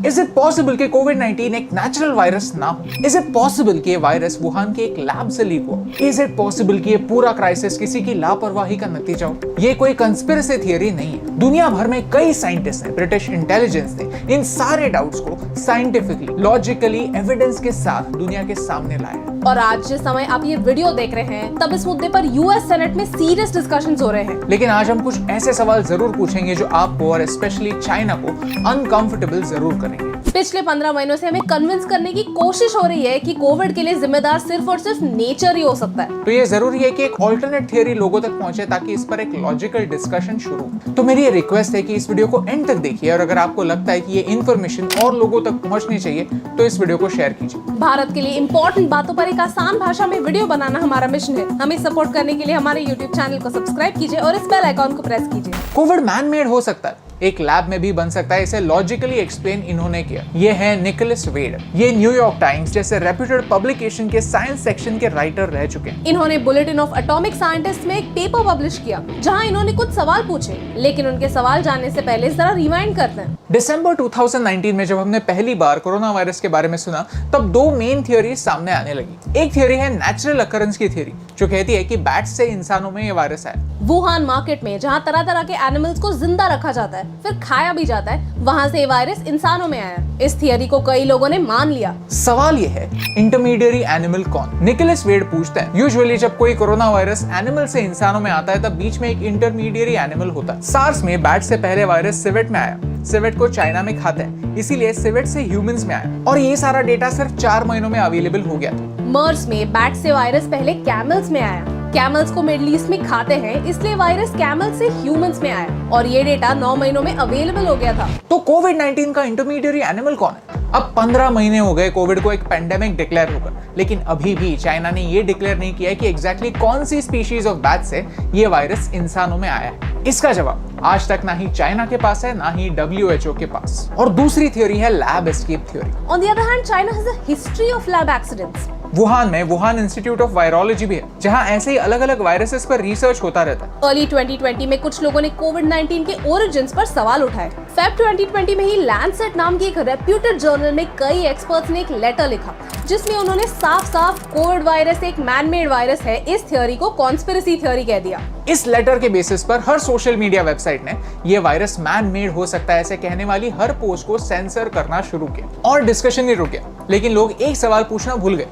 Is it possible कि कोविड-19 एक natural virus ना हो? इज इट पॉसिबल कि ये वायरस वुहान के एक लैब से लीक हुआ? इज इट पॉसिबल कि ये पूरा क्राइसिस किसी की लापरवाही का नतीजा हो? ये कोई कंस्पिरेसी थियरी नहीं है। दुनिया भर में कई साइंटिस्ट ने, ब्रिटिश इंटेलिजेंस ने इन सारे डाउट्स को साइंटिफिकली, लॉजिकली, एविडेंस के साथ दुनिया के सामने लाया है। और आज जिस समय आप ये वीडियो देख रहे हैं तब इस मुद्दे पर यूएस सेनेट में सीरियस डिस्कशंस हो रहे हैं। लेकिन आज हम कुछ ऐसे सवाल जरूर पूछेंगे जो आपको और स्पेशली चाइना को अनकंफर्टेबल जरूर करेंगे। पिछले 15 महीनों से हमें कन्विंस करने की कोशिश हो रही है कि कोविड के लिए जिम्मेदार सिर्फ और सिर्फ नेचर ही हो सकता है। तो ये जरूरी है कि एक ऑल्टरनेट थियरी लोगों तक पहुंचे ताकि इस पर एक लॉजिकल डिस्कशन शुरू हो। तो मेरी ये रिक्वेस्ट है कि इस वीडियो को एंड तक देखिए और अगर आपको लगता है कि ये इन्फॉर्मेशन और लोगों तक पहुंचनी चाहिए तो इस वीडियो को शेयर कीजिए। भारत के लिए इंपॉर्टेंट बातों पर एक आसान भाषा में वीडियो बनाना हमारा मिशन है। हमें सपोर्ट करने के लिए हमारे YouTube चैनल को सब्सक्राइब कीजिए और इस बेल आइकॉन को प्रेस कीजिए। कोविड मैन मेड हो सकता है, एक लैब में भी बन सकता है, इसे लॉजिकली एक्सप्लेन इन्होंने किया। ये है निकोलस वेड। ये न्यूयॉर्क टाइम्स जैसे रेप्यूटेड पब्लिकेशन के साइंस सेक्शन के राइटर रह चुके हैं। इन्होंने बुलेटिन ऑफ एटॉमिक साइंटिस्ट में एक पेपर पब्लिश किया जहां इन्होंने कुछ सवाल पूछे, लेकिन उनके सवाल जानने से पहले जरा रिवाइंड करते हैं। दिसंबर 2019 में जब हमने पहली बार कोरोना वायरस के बारे में सुना तब दो मेन थियोरी सामने आने लगी। एक थियोरी है नेचुरल अकरेंस की थियोरी, जो कहती है कि बैट्स से इंसानों में ये वायरस आया। वुहान मार्केट में जहां तरह तरह के एनिमल्स को जिंदा रखा जाता है फिर खाया भी जाता है, वहां से ये वायरस इंसानों में आया। इस थियरी को कई लोगों ने मान लिया। सवाल ये है, इंटरमीडिएरी एनिमल कौन? निकोलस वेड पूछते हैं, यूजुअली जब कोई कोरोना वायरस एनिमल से इंसानों में आता है तब बीच में एक इंटरमीडिएरी एनिमल होता है। सार्स में बैट से पहले वायरस सिवेट में आया। सिवेट को चाइना में खाते हैं, इसीलिए सिवेट से ह्यूमंस में आया और ये सारा डेटा सिर्फ 4 महीनों में अवेलेबल हो गया था। मर्स में बैट से वायरस पहले कैमल्स में आया। कैमल्स को मिडिल ईस्ट में खाते हैं, इसलिए वायरस कैमल से ह्यूमंस में आया और ये डेटा 9 महीनों में अवेलेबल हो गया था। तो कोविड-19 का इंटरमीडिएरी एनिमल कौन है? अब 15 महीने हो गए कोविड को एक पेंडेमिक डिक्लेयर होकर, लेकिन अभी भी चाइना ने ये डिक्लेयर नहीं किया कि एग्जैक्टली कौन सी स्पीशीज ऑफ बैट से ये वायरस इंसानों में आया है। इसका जवाब आज तक ना ही चाइना के पास है ना ही WHO के पास। और दूसरी थ्योरी है lab escape theory. On the other hand, China has a history of lab accidents. Wuhan में वुहान इंस्टीट्यूट ऑफ वायरोलॉजी भी है, जहां ऐसे ही अलग-अलग वायरसेस पर रिसर्च होता रहता है। अर्ली 2020 में कुछ लोगों ने कोविड-19 के ओरिजिन्स पर सवाल उठाए। फेब 2020 में ही लैंडसेट नाम की एक रेप्यूटेड जर्नल में कई एक्सपर्ट्स ने एक लेटर लिखा जिसमें उन्होंने साफ-साफ कोविड वायरस एक मैन मेड वायरस है इस थ्योरी को कॉन्स्पिरेसी थ्योरी कह दिया। इस लेटर के बेसिस पर हर सोशल मीडिया वेबसाइट ने ये वायरस मैन मेड हो सकता है ऐसे कहने वाली हर पोस्ट को सेंसर करना शुरू किया और डिस्कशन नहीं रुके। लेकिन लोग एक सवाल पूछना भूल गए।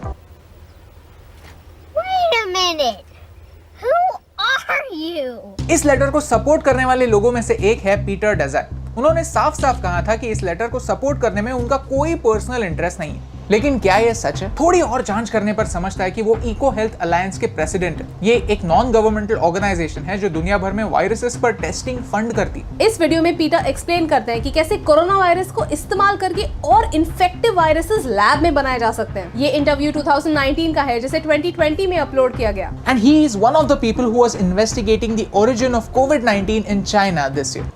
इस लेटर को सपोर्ट करने वाले लोगों में से एक है पीटर डेज़र्ट। उन्होंने साफ साफ कहा था कि इस लेटर को सपोर्ट करने में उनका कोई पर्सनल इंटरेस्ट नहीं है। लेकिन क्या यह सच है? थोड़ी और जांच करने पर समझता है कि वो इको हेल्थ अलायंस के प्रेसिडेंट है। ये एक नॉन गवर्नमेंटल ऑर्गेनाइजेशन है जो दुनिया भर में वायरसेस पर टेस्टिंग फंड करती है। इस वीडियो में पीटर एक्सप्लेन करते हैं कि कैसे कोरोना वायरस को इस्तेमाल करके और इन्फेक्टिव वायरसेस लैब में बनाए जा सकते हैं। ये इंटरव्यू 2019 का है जिसे 2020 में अपलोड किया गया। And he is one of the people who was investigating the origin of covid in China this year.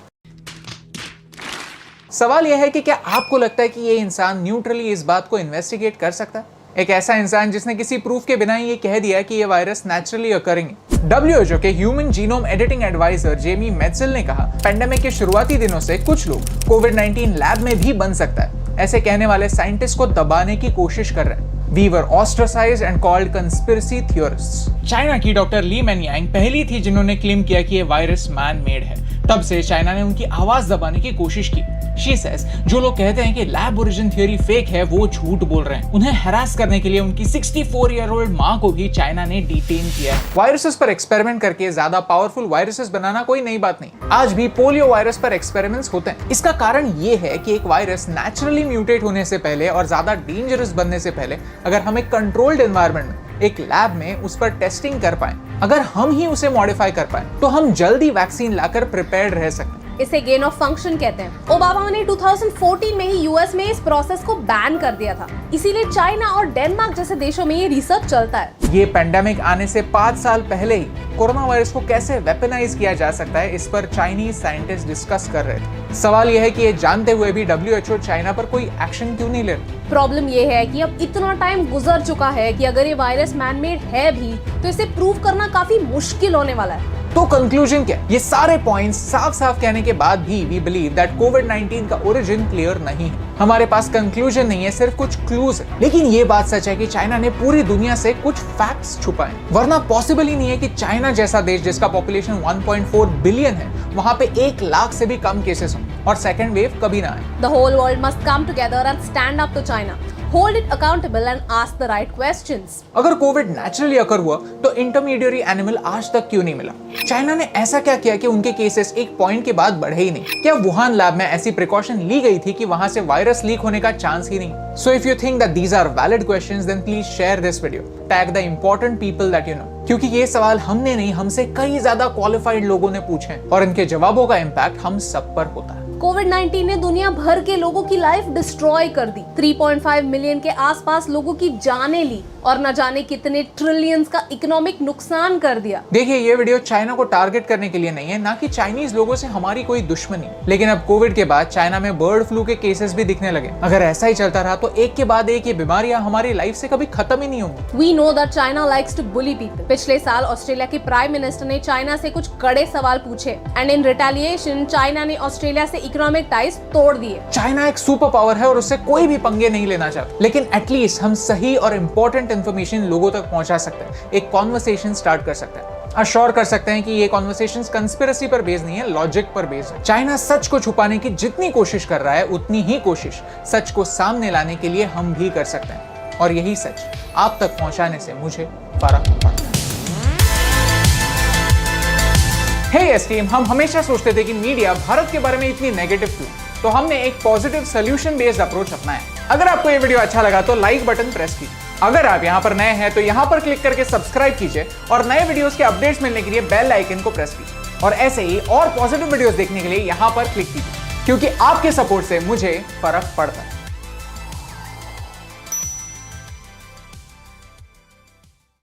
सवाल यह है कि क्या आपको लगता है कि ये इंसान न्यूट्रली इस बात को इन्वेस्टिगेट कर सकता है? एक ऐसा इंसान जिसने किसी प्रूफ के बिना ही ये कह दिया कि ये वायरस नेचुरली अकरिंग है। WHO के human genome editing adviser Jamie Metzl ने कहा, पेंडेमिक के शुरुआती दिनों से कुछ लोग कोविड-19 लैब में भी बन सकता है ऐसे कहने वाले साइंटिस्ट को दबाने की कोशिश कर रहे हैं। We were ostracized and called conspiracy theorists. China की डॉक्टर ली मेनयांग पहली थी जिन्होंने क्लेम किया कि ये वायरस मैन मेड है। तब से चाइना ने उनकी आवाज दबाने की कोशिश की। She says, जो लोग कहते हैं कि लैब ओरिजिन थ्योरी फेक है वो झूठ बोल रहे हैं। उन्हें हैरास करने के लिए उनकी 64-year-old माँ को भी चाइना ने डिटेन किया है। वायरसेस पर एक्सपेरिमेंट करके ज्यादा पावरफुल वायरसेस बनाना कोई नई बात नहीं। आज भी पोलियो वायरस पर एक्सपेरिमेंट्स होते हैं। इसका कारण ये है कि एक वायरस नेचुरली म्यूटेट होने से पहले और ज्यादा डेंजरस बनने से पहले अगर हम एक कंट्रोल्ड एनवायरनमेंट में एक लैब में उस पर टेस्टिंग कर पाए, अगर हम ही उसे मॉडिफाई कर पाए तो हम जल्दी वैक्सीन लाकर प्रिपेयर्ड रह सकते हैं। इसे गेन ऑफ फंक्शन कहते हैं। ओबामा ने 2014 में ही यूएस में इस प्रोसेस को बैन कर दिया था, इसीलिए चाइना और डेनमार्क जैसे देशों में ये रिसर्च चलता है। ये पेंडेमिक आने से 5 साल पहले ही कोरोना वायरस को कैसे वेपनाइज किया जा सकता है इस पर चाइनीज साइंटिस्ट डिस्कस कर रहे थे। सवाल यह है कि ये जानते हुए भी WHO चाइना पर कोई एक्शन क्यों नहीं ले रहा? प्रॉब्लम ये है कि अब इतना टाइम गुजर चुका है कि अगर ये वायरस मैन मेड है भी तो इसे प्रूव करना काफी मुश्किल होने वाला है। तो कंक्लूजन क्या? ये सारे पॉइंट्स साफ साफ कहने के बाद भी वी बिलीव दैट कोविड-19 का ओरिजिन क्लियर नहीं है। हमारे पास कंक्लूजन नहीं है, सिर्फ कुछ क्लूज है। लेकिन ये बात सच है कि चाइना ने पूरी दुनिया से कुछ फैक्ट्स छुपाए, वरना पॉसिबल ही नहीं है कि चाइना जैसा देश जिसका पॉपुलेशन 1.4 बिलियन है, वहां पे 1 लाख से भी कम केसेस हों और सेकेंड वेव कभी ना आए। The whole world must come together and stand up to China. Hold it accountable and ask the right questions. अगर कोविड नेचुरली अकर हुआ तो इंटरमीडिएरी एनिमल आज तक क्यों नहीं मिला? चाइना ने ऐसा क्या किया कि उनके केसेस एक पॉइंट के बाद बढ़े ही नहीं? क्या वुहान लैब में ऐसी प्रिकॉशन ली गई थी कि वहां से वायरस लीक होने का चांस ही नहीं? So if you think that these are valid questions then please share this video, tag the important people that you know, क्योंकि ये सवाल हमने नहीं, हमसे कई ज्यादा क्वालिफाइड लोगों ने पूछे हैं और इनके जवाबों का इम्पैक्ट हम सब पर होता है। कोविड-19 ने दुनिया भर के लोगों की लाइफ डिस्ट्रॉय कर दी। 3.5 मिलियन के आसपास लोगों की जानें ली और न जाने कितने ट्रिलियंस का इकोनॉमिक नुकसान कर दिया। देखिए, ये वीडियो चाइना को टारगेट करने के लिए नहीं है, ना कि चाइनीज लोगों से हमारी कोई दुश्मनी। लेकिन अब कोविड के बाद चाइना में बर्ड फ्लू के केसेस भी दिखने लगे। अगर ऐसा ही चलता रहा तो एक के बाद एक ये बीमारियां हमारी लाइफ से कभी खत्म ही नहीं होंगी। We know that China likes to bully people. पिछले साल ऑस्ट्रेलिया के प्राइम मिनिस्टर ने चाइना से कुछ कड़े सवाल पूछे एंड इन रिटेलिएशन चाइना ने ऑस्ट्रेलिया से इकोनॉमिक टाइज तोड़ दिए। चाइना एक सुपर पावर है और उससे कोई भी पंगे नहीं लेना चाहता, लेकिन एटलीस्ट हम सही और इम्पोर्टेंट इन्फॉर्मेशन लोगों तक पहुंचा सकते हैं, एक कॉन्वर्सेशन स्टार्ट कर सकते हैं, अश्योर कर सकते हैं कि ये कॉन्वर्सेशंस कंस्पिरेसी पर बेस्ड नहीं है, लॉजिक पर बेस्ड है। चाइना सच को छुपाने की जितनी कोशिश कर रहा है उतनी ही कोशिश सच को सामने लाने के लिए हम भी कर सकते हैं, और यही सच आप तक पहुंचाने से मुझे फर्क पड़ता है। हे यस टीम, हम हमेशा सोचते थे कि मीडिया भारत के बारे में इतनी नेगेटिव क्यों, तो हमने एक पॉजिटिव सोल्यूशन बेस्ड अप्रोच अपनाया। अगर आपको ये वीडियो अच्छा लगा तो लाइक बटन प्रेस कीजिए। अगर आप यहाँ पर नए हैं तो यहाँ पर क्लिक करके सब्सक्राइब कीजिए और नए वीडियोस के अपडेट्स मिलने के लिए बेल आइकन को प्रेस कीजिए। और ऐसे ही और पॉजिटिव वीडियोस देखने के लिए यहाँ पर क्लिक कीजिए, क्योंकि आपके सपोर्ट से मुझे फर्क पड़ता है।